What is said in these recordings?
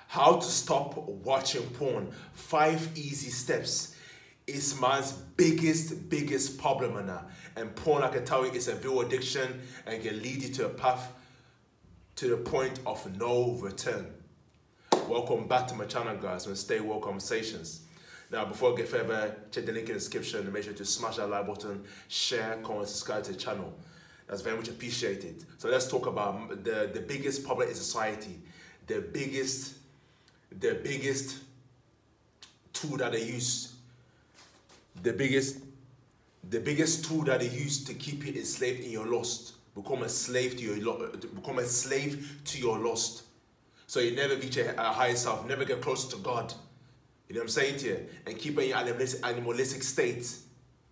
How to stop watching porn. 5 easy steps. It's man's biggest problem now. And porn, I can tell you, is a real addiction and can lead you to a path to the point of no return. Welcome back to my channel, guys, on Stay Woke Conversations. Now, before I get further, check the link in the description and make sure to smash that like button, share, comment, subscribe to the channel. That's very much appreciated. So let's talk about the biggest problem in society. The biggest tool that they use. The biggest tool that they use to keep you enslaved in your lust. Become a slave to your lust. So you never reach a higher self, never get closer to God. You know what I'm saying to you? And keep in your animalistic state.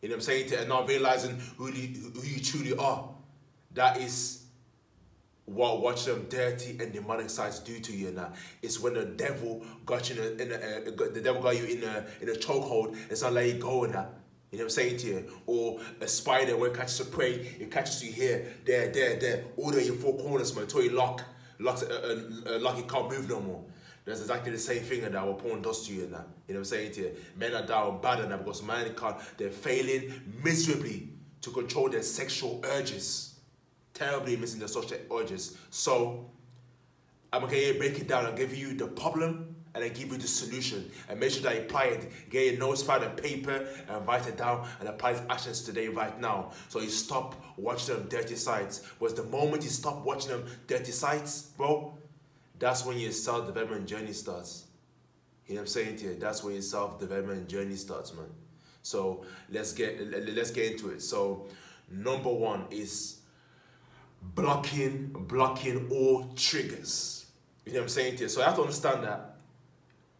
You know what I'm saying to you? And not realizing who you truly are. That is what watching them dirty and demonic sides do to you. Now, it's when the devil got you in a chokehold. It's not let you go in that. You know what I'm saying to you? Or a spider when it catches a prey, it catches you here, there, all the your 4 corners, man, until you lock you can't move no more. That's exactly the same thing that what porn does to you and that. You know what I'm saying to you? Men are down bad in that because man they're failing miserably to control their sexual urges. Terribly missing their sexual urges. So I'm gonna break it down and give you the problem and then give you the solution. And make sure that you apply it. Get your notepad and paper and write it down and apply its actions today, right now. So you stop watching them dirty sites. Because the moment you stop watching them dirty sites, bro, that's when your self-development journey starts. You know what I'm saying to you? That's when your self-development journey starts, man. So let's get into it. So number 1 is blocking all triggers. You know what I'm saying to you? So I have to understand that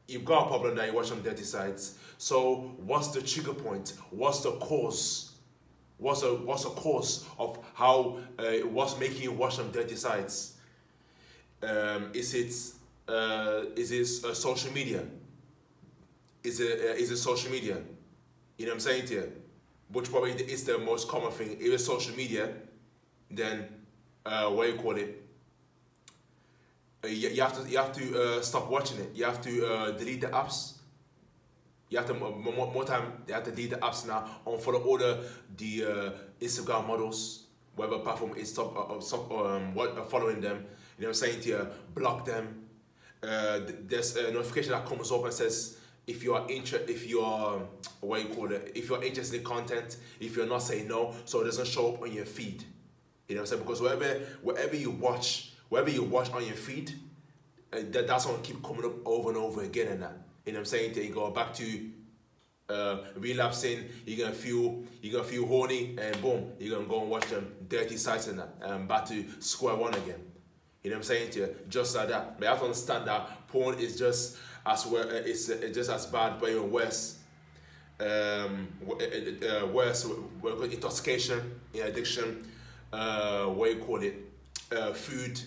you've got a problem that you watch on dirty sites. So what's the trigger point? What's the cause? What's the cause of how what's making you watch them dirty sites? Is it social media? Is it social media? You know what I'm saying to you? Which probably is the most common thing. If it's social media, then what do you call it? You have to stop watching it. You have to delete the apps. You have to more time. You have to delete the apps now. Unfollow all the Instagram models, whatever platform is stop following them. You know what I'm saying to you? Block them. There's a notification that comes up and says if you are interested in content, if you're not saying no, so it doesn't show up on your feed. You know what I'm saying? Because wherever you watch on your feed, that's gonna keep coming up over and over again and that. You know what I'm saying? Then you go back to relapsing, you're gonna feel horny, and boom, you're gonna go and watch them dirty sites and that, and back to square one again. You know what I'm saying to you? Just like that. But you have to understand that porn is just as well. It's just as bad, but even worse. Worse with intoxication, addiction. Food,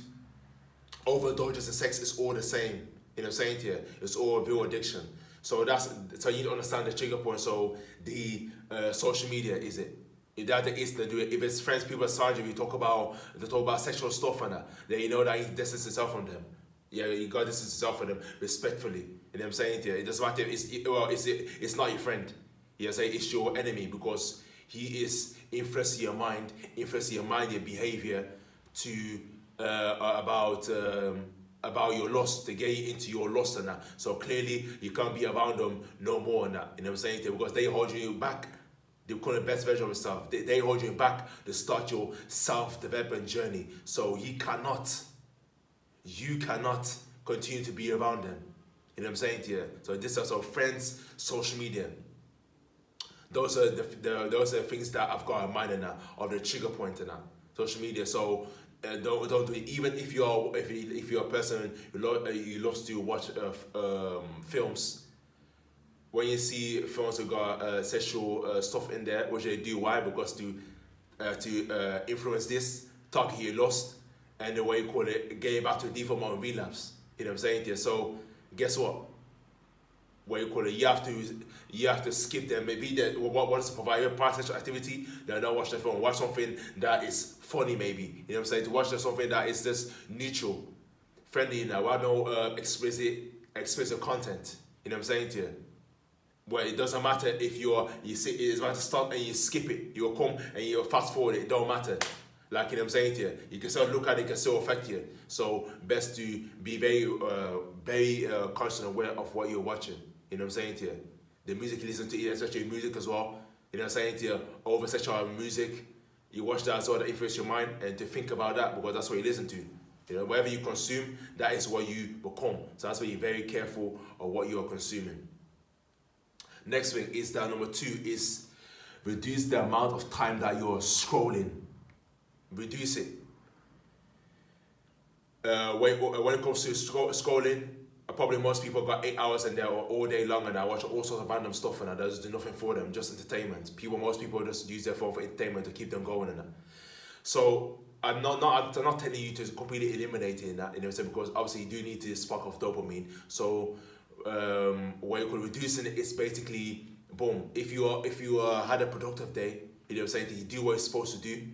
overdoses, and sex is all the same. You know what I'm saying to you? It's all real addiction. So you need to understand the trigger point. So the social media is it. That is to do it. If it's friends, people aside you, they talk about sexual stuff and that, then you know that he distances himself from them. Yeah, you got to distance yourself from them respectfully. You know what I'm saying to you? It doesn't matter if it's not your friend. You know, say it's your enemy because he is influencing your mind, your behavior to about your lust, to get you into your lust and that. So clearly you can't be around them no more and that. You know what I'm saying to you? Because they hold you back. They become the best version of yourself. They hold you back to start your self-development journey. So you cannot continue to be around them. You know what I'm saying to you? So this is also friends, social media. Those are the things that I've got in mind now, of the trigger point now. Social media. So don't do it. Even if you're a person who loves to watch films. When you see films that got sexual stuff in there, which they do, why? Because to influence this, target your lust, and the way you call it, get you back to default mode and relapse. You know what I'm saying to you? So guess what? What you call it? You have to skip them. Maybe what is to provide you a sexual activity. Then don't watch the film. Watch something that is funny, maybe. You know what I'm saying? To watch something that is just neutral, friendly. Now I know explicit explicit content. You know what I'm saying to you? Where it doesn't matter if you see it's about to start and you skip it, you'll come and you fast forward it don't matter. Like, you know what I'm saying to you? You can still look at it, it can still affect you. So best to be very conscious and aware of what you're watching. You know what I'm saying to you? The music you listen to, especially music as well. You know what I'm saying to you? Over sexual music, you watch that as well, that influence your mind, and to think about that because that's what you listen to. You know, whatever you consume, that is what you become. So that's why you're very careful of what you are consuming. Next thing is that number 2 is reduce the amount of time that you're scrolling. Reduce it. When it comes to scrolling, probably most people got 8 hours and they're all day long and I watch all sorts of random stuff and that does do nothing for them, just entertainment. Most people just use their phone for entertainment to keep them going and that. So I'm not telling you to completely eliminate it in that, you know, because obviously you do need to spark off dopamine. So what you could reduce it is basically, boom, if you had a productive day, you know what I'm saying, you do what you're supposed to do,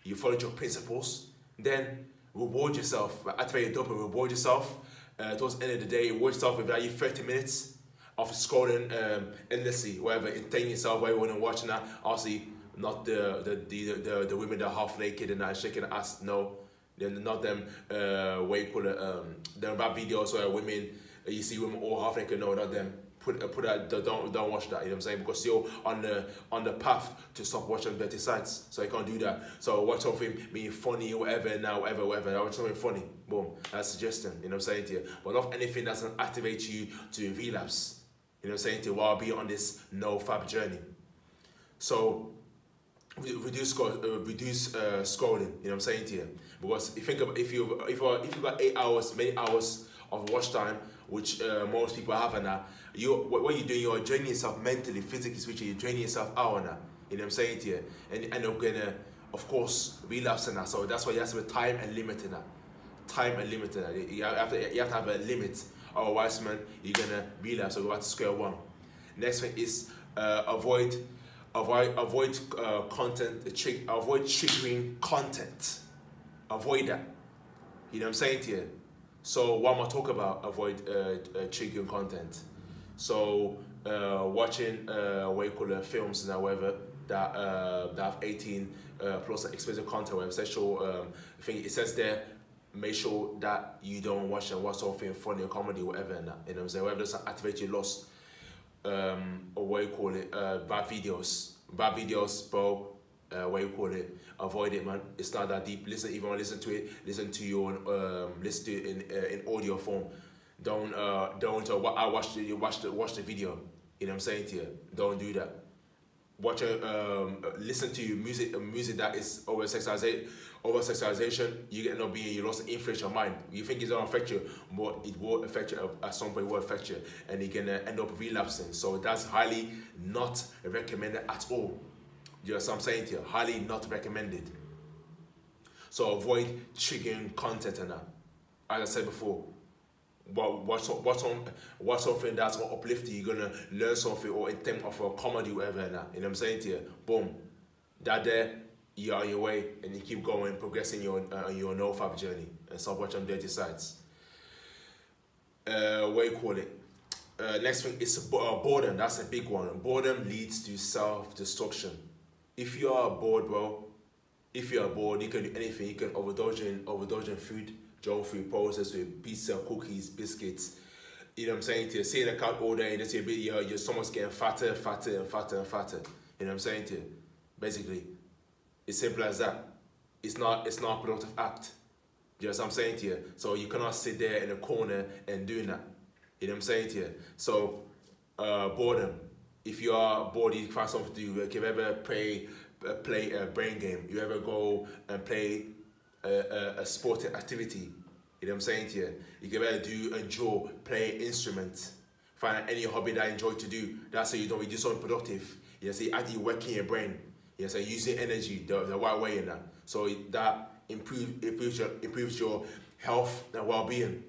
you followed your principles, then reward yourself, activate your dopamine, reward yourself. Towards the end of the day, reward yourself with like 30 minutes of scrolling endlessly, whatever, entertain yourself, whatever you want to watch and that. Obviously, not the women that are half naked and that shaking the ass, no. Not them, what you call it, them rap videos where women, you see women all half naked, no, not them. Don't watch that, you know what I'm saying? Because you're on the path to stop watching dirty sites, so you can't do that. So watch something being funny or whatever now, whatever. I watch something funny, boom, that's suggestion, you know what I'm saying to you? But not anything that's gonna activate you to relapse, you know what I'm saying to you, while being on this no fab journey. So reduce scrolling, you know what I'm saying to you? Because if you've got 8 hours, many hours of watch time, which most people have, and that what you're doing, you're draining yourself mentally, physically, spiritually, you're draining yourself out and that, you know what I'm saying to you? And you end up gonna, of course, relapse in that. So that's why you have to have time and limit in that. Time and limit in that. You have to have a limit, otherwise, man, you're gonna relapse or go back to square one. Next thing is avoid triggering content. Avoid that. You know what I'm saying to you? So what I'm gonna talk about, avoid triggering content. So watching what you call films and whatever that have 18 plus explicit content, whatever sexual thing. It says there, make sure that you don't watch something funny or comedy, whatever, and that. You know what I'm saying? Whatever doesn't activate your lust, or what you call it, bad videos, bro. What you call it, avoid it, man. It's not that deep. Listen, if you want to listen to it, listen to it in audio form. Don't watch the video. You know what I'm saying to you? Don't do that. Listen to music that is over sexualization. You end up being, you lost influence your mind. You think it's gonna affect you, but it will affect you at some point. It will affect you, and you're gonna end up relapsing. So that's highly not recommended at all. You know what I'm saying to you? Highly not recommended. So avoid triggering content and that. As I said before, watch something that's gonna uplift you. You're gonna learn something, or in terms of a comedy, whatever and that. You know what I'm saying to you? Boom. That there, you're on your way, and you keep going, progressing your no-fab journey, and stop watching dirty sites. What you call it? Next thing is boredom. That's a big one. Boredom leads to self-destruction. If you are bored, bro, you can do anything. You can overdose in food, junk food, processed with pizza, cookies, biscuits. You know what I'm saying to you? Sit in the couch all day, just your stomach's getting fatter and fatter and fatter and fatter. You know what I'm saying to you? Basically, it's simple as that. It's not a productive act. You know what I'm saying to you? So you cannot sit there in a corner and doing that. You know what I'm saying to you? So boredom. If you are bored, you find something to do. Like if you ever play a brain game, you ever go and play a sporting activity, you know what I'm saying to you? You can ever enjoy playing instruments, find any hobby that you enjoy to do. That's how you do something productive. You know, so you're working your brain. You know, so using energy the right way in that. So that improves your health and well-being.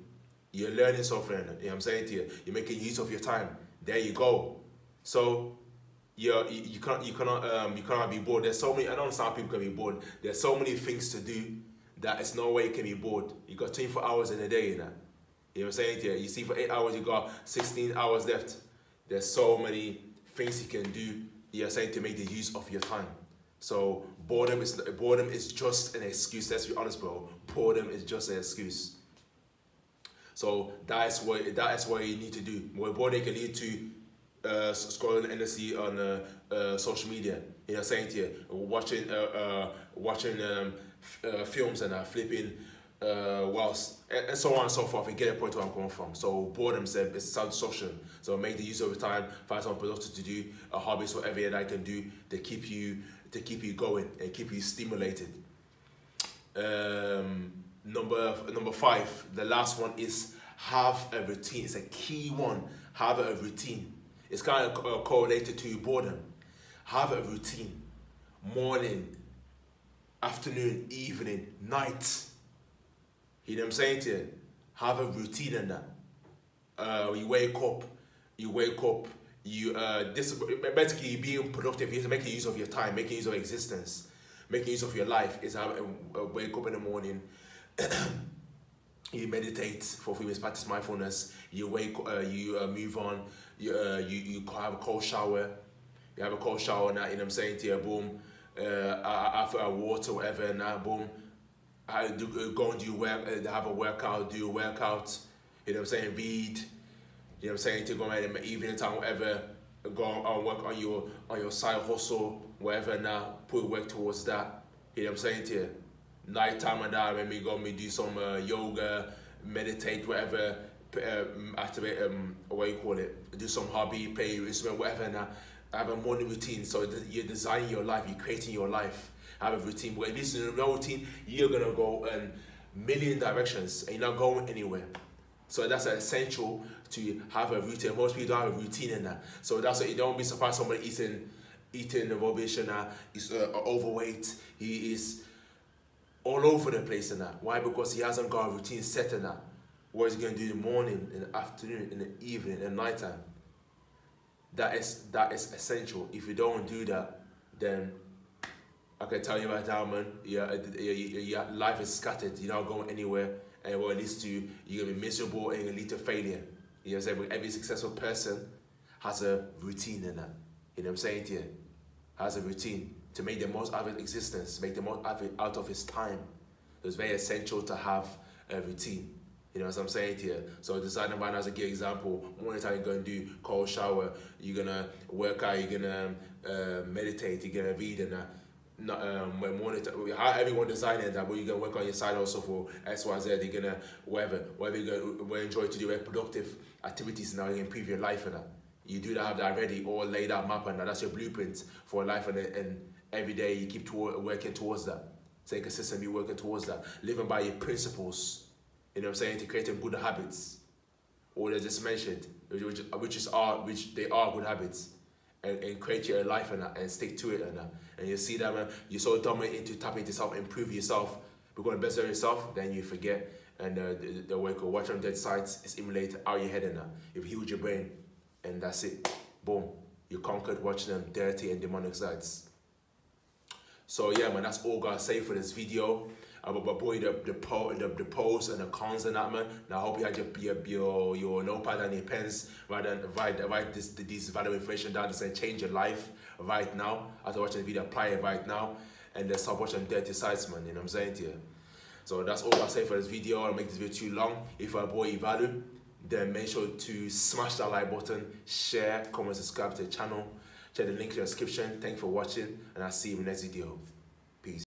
You're learning something. You know what I'm saying to you? You're making use of your time. There you go. So you cannot be bored. There's so many. I don't understand how people can be bored. There's so many things to do that it's no way you can be bored. You got 24 hours in a day, you know. You know what I'm saying to you? You see, for 8 hours, you got 16 hours left. There's so many things you can do, you know, saying, to make the use of your time. So boredom is just an excuse. Let's be honest, bro. Boredom is just an excuse. So that's what you need to do. More boredom can lead to scrolling endlessly on social media. You know, saying to you, watching films and flipping whilst and so on and so forth. You get a point where I'm coming from. So boredom is sound social. So make the use of your time. Find something productive to do, a hobbies, whatever that I can do to keep you going and keep you stimulated. Number 5, the last one is have a routine. It's a key one. Have a routine. It's kind of correlated to boredom. Have a routine. Morning, afternoon, evening, night. You know what I'm saying to you? Have a routine in that. You wake up, basically being productive is making use of your time, making use of existence, making use of your life is wake up in the morning, you meditate for a few minutes, practice mindfulness, you move on, you have a cold shower, now, you know what I'm saying to you, boom, after a water, whatever, now, boom, go and have a workout, do a workout, you know what I'm saying, read, you know what I'm saying, to go in the evening time, whatever, go and work on your side hustle, whatever now, put work towards that, you know what I'm saying to you. Night time and that, when we go and do some yoga, meditate, whatever, activate, what you call it, do some hobby, play your instrument, whatever now, have a morning routine, so you're designing your life, you're creating your life, have a routine, but at least in no routine, you're gonna go in million directions and you're not going anywhere. So that's essential to have a routine. Most people don't have a routine in that. So that's why you don't be surprised somebody eating the rubbish and is overweight. He is all over the place in that. Why? Because he hasn't got a routine set in that. What is he going to do in the morning, in the afternoon, in the evening, in the night time? That is essential. If you don't do that, then I can tell you right now, man, your life is scattered. You're not going anywhere. And what it leads to, you're going to be miserable and you're going to lead to failure. You know what I'm saying? But every successful person has a routine in that. You know what I'm saying to you? Has a routine to make the most out of his existence, make the most out of his time. So it's very essential to have a routine. You know what I'm saying to you? So deciding right now as a good example, morning time you're going to do cold shower, you're going to work out, you're going to meditate, you're going to read and when morning how everyone designing that, but you're gonna work on your side also for XYZ, you're gonna whatever you're gonna enjoy to do productive activities now, you improve your life and that. You do that, have that ready, all laid out map and that's your blueprint for life, and every day you keep working towards that. Stay consistently working towards that. Living by your principles, you know what I'm saying, to creating good habits. All I just mentioned, which they are good habits. And create your life and stick to it and you see that, man, you're so dominant into tapping into yourself, improve yourself, become the best of yourself, then you forget and the way you watch on dead sides is emulate out your head and that. You've healed your brain and that's it. Boom. You conquered watching them dirty and demonic sides. So yeah, man, that's all I gotta say for this video. But boy, the pros and the cons and that, man. Now I hope you had your notepad and your pens write these value information down to change your life right now. After watching the video, apply it right now and then stop watching dirty sites, man. You know what I'm saying to you? So that's all I say for this video. I'll make this video too long. If you brought you value, then make sure to smash that like button, share, comment, subscribe to the channel. Check the link in the description. Thanks for watching and I'll see you in the next video.